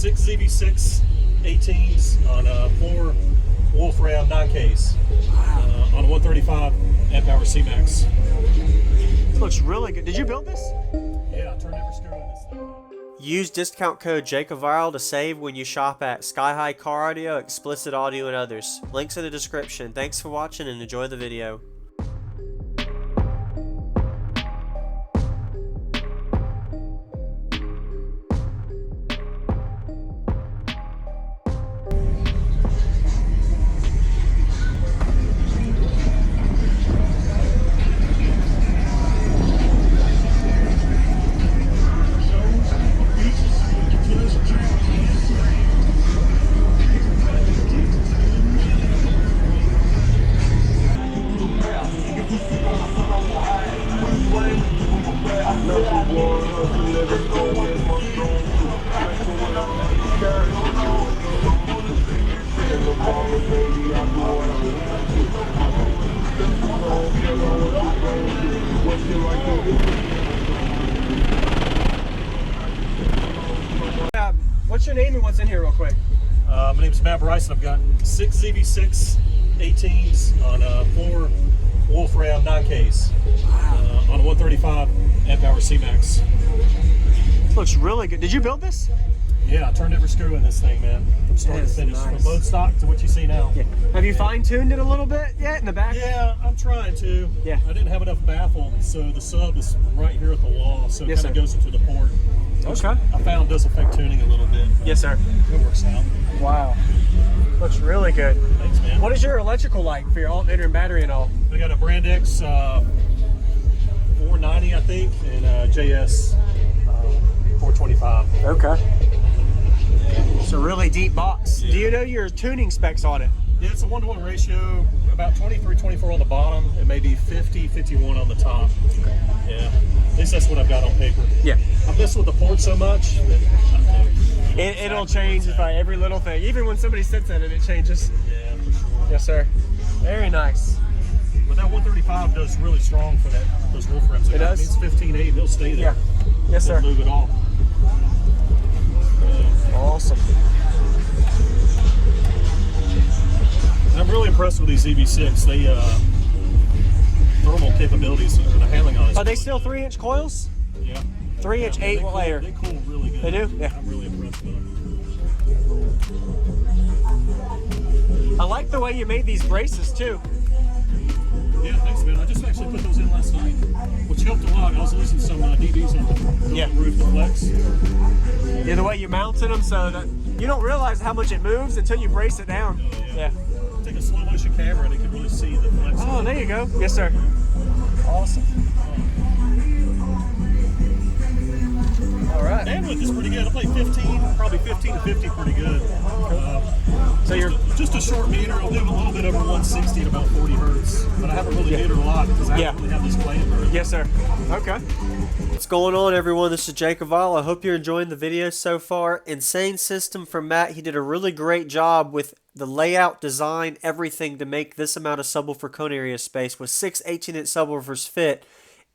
6 ZV6 18s on 4 Wolfram 9Ks on a 135 amp hour C-Max. This looks really good. Did you build this? Yeah, I turned every screw in this thing. Use discount code JacobViral to save when you shop at Sky High Car Audio, Explicit Audio, and others. Links in the description. Thanks for watching and enjoy the video. What's your name and what's in here real quick? My name's Matt Bryson. I've got 6 ZV6 18s on 4 Wolfram 9Ks on a 135 amp hour C-Max. This looks really good. Did you build this? Yeah, I turned every screw in this thing, man, from start to finish, nice. from load stock to what you see now. Yeah. Have you fine-tuned it a little bit yet in the back? Yeah, I'm trying to. Yeah. I didn't have enough baffle, so the sub is right here at the wall, so it Yes, kind of goes into the port. Which Okay. I found does affect tuning a little bit. Yes, sir. It works out. Wow. Looks really good. Thanks, man. What is your electrical like for your alternator and battery and all? We got a Brand X 490, I think, and JS 425. Okay. It's a really deep box. Yeah. Do you know your tuning specs on it? Yeah, it's a 1-to-1 ratio, about 23, 24 on the bottom, and maybe 50, 51 on the top. Yeah, at least that's what I've got on paper. Yeah. I've messed with the port so much that It'll change by every little thing. Even when somebody sits in it, it changes. Yeah, for sure. Yes, sir. Very nice. But that 135 does really strong for those Wolframs. It does? I mean, it's 15.8, they'll stay there. Yeah. Yes, sir. They'll move it all. Awesome. And I'm really impressed with these EV6. They thermal capabilities and the handling on it. Are they still 3-inch coils? Yeah. 3-inch, Yeah, 8 cool, layer. They cool really good. They do? Yeah. I'm really impressed with them. I like the way you made these braces too. Yeah, thanks, man. I just actually put those in last night, which helped a lot. I was losing some DBs on the roof, the flex. Yeah, the way you mounted them so that you don't realize how much it moves until you brace it down. Oh, yeah. Take a slow motion camera and it can really see the flex. Oh, there you go. Yes, sir. Awesome. All right. Bandwidth is pretty good. I play 15, probably 15 to 50 pretty good. So you're just a short meter. I'll do a little bit over 160 at about 40 hertz, but I haven't really metered a lot because I haven't really had this playing very Yes, sir. Okay. What's going on, everyone? This is JacobViral. I hope you're enjoying the video so far. Insane system from Matt. He did a really great job with the layout, design, everything to make this amount of subwoofer cone area space with 6 18-inch subwoofers fit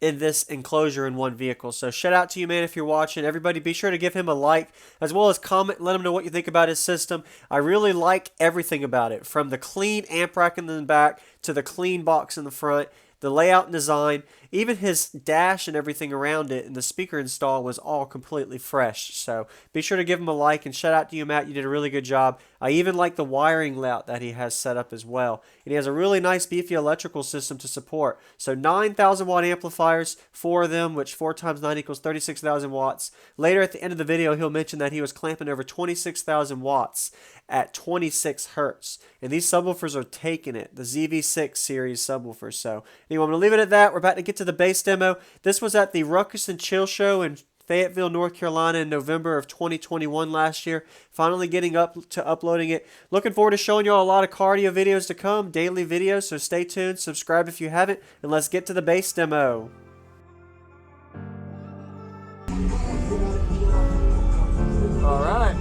in this enclosure in one vehicle. So shout out to you, man, if you're watching. Everybody be sure to give him a like as well as comment, let him know what you think about his system. I really like everything about it, from the clean amp rack in the back to the clean box in the front, the layout and design, even his dash and everything around it, and the speaker install was all completely fresh. So be sure to give him a like, and shout out to you, Matt. You did a really good job. I even like the wiring layout that he has set up as well. And he has a really nice beefy electrical system to support. So 9,000 watt amplifiers, 4 of them, which 4 times 9 equals 36,000 watts. Later at the end of the video, he'll mention that he was clamping over 26,000 watts at 26 hertz. And these subwoofers are taking it, the ZV6 series subwoofers. So anyway, I'm going to leave it at that. We're about to get to the bass demo. This was at the Ruckus and Chill show in Fayetteville, North Carolina in November of 2021 last year. Finally getting up to uploading it. Looking forward to showing you all a lot of cardio videos to come, daily videos, so stay tuned, subscribe if you haven't, and let's get to the bass demo. All right.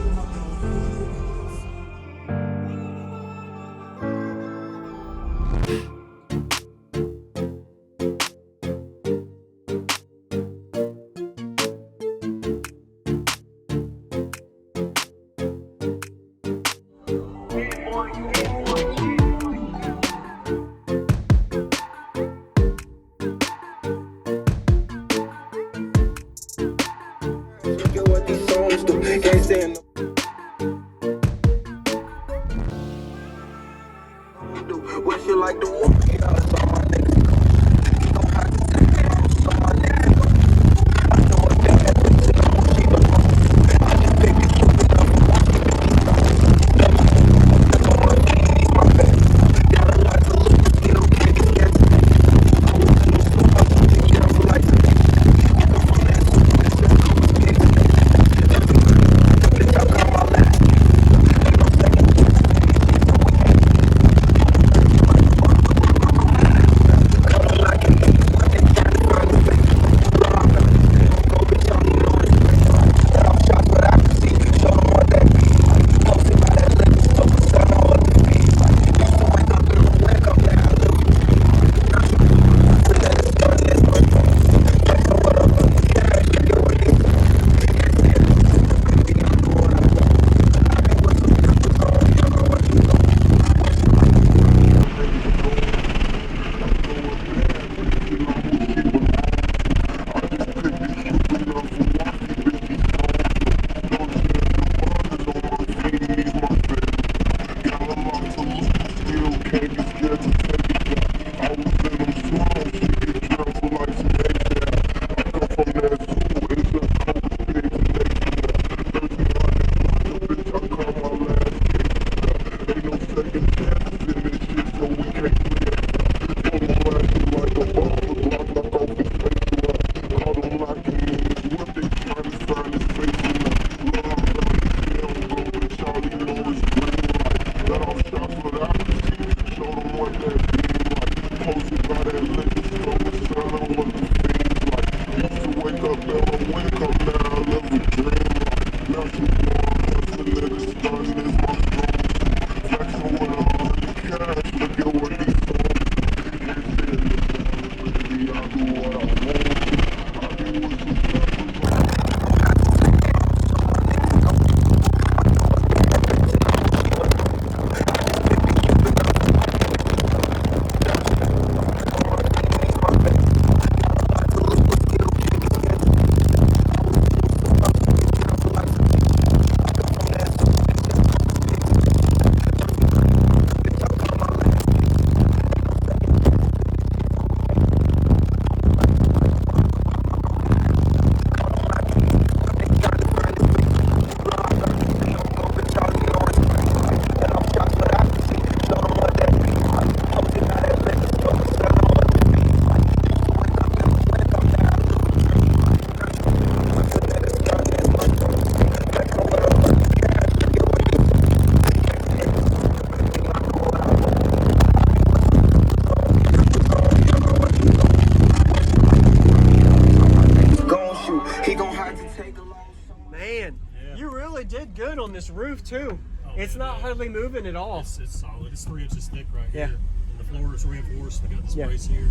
Man, Yeah. you really did good on this roof too. Oh, It's man, not yeah. hardly moving at all. It's solid. It's 3 inches thick right Yeah. here. And the floor is reinforced. I got this Yeah. brace here.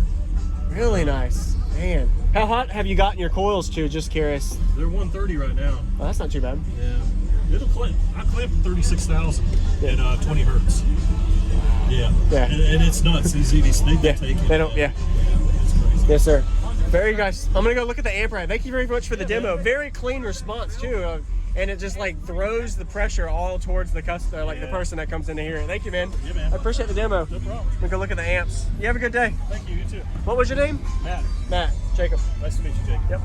Really nice. Man. How hot have you gotten your coils to? Just curious. They're 130 right now. Well, that's not too bad. Yeah. It'll clamp. I clamped at 36,000 at 20 hertz. Yeah. Yeah. And it's nuts. These EVs, they Yeah, take it. they don't, yeah. It's crazy. Yes, sir. Very nice. I'm gonna go look at the amp rack. Thank you very much for the demo. Very clean response too, and it just like throws the pressure all towards the customer, like the Yeah. person that comes in to hear it. Thank you, man. Yeah, man. I appreciate the demo. No problem. I'm gonna go look at the amps. You have a good day. Thank you. You too. What was your name? Matt. Matt. Jacob. Nice to meet you, Jake. Yep.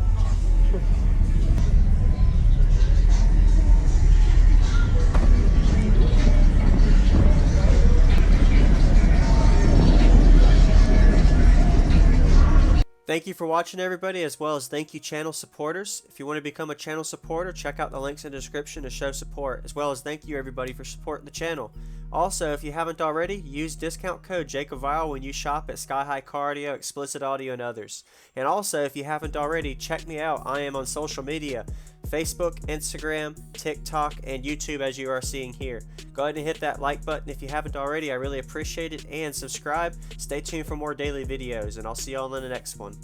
Thank you for watching, everybody, as well as thank you channel supporters. If you want to become a channel supporter, check out the links in the description to show support, as well as thank you everybody for supporting the channel. Also, if you haven't already, use discount code JacobViral when you shop at Sky High Car Audio, Explicit Audio, and others. And also, if you haven't already, check me out. I am on social media, Facebook, Instagram, TikTok, and YouTube, as you are seeing here. Go ahead and hit that like button if you haven't already. I really appreciate it. And subscribe. Stay tuned for more daily videos, and I'll see y'all in the next one.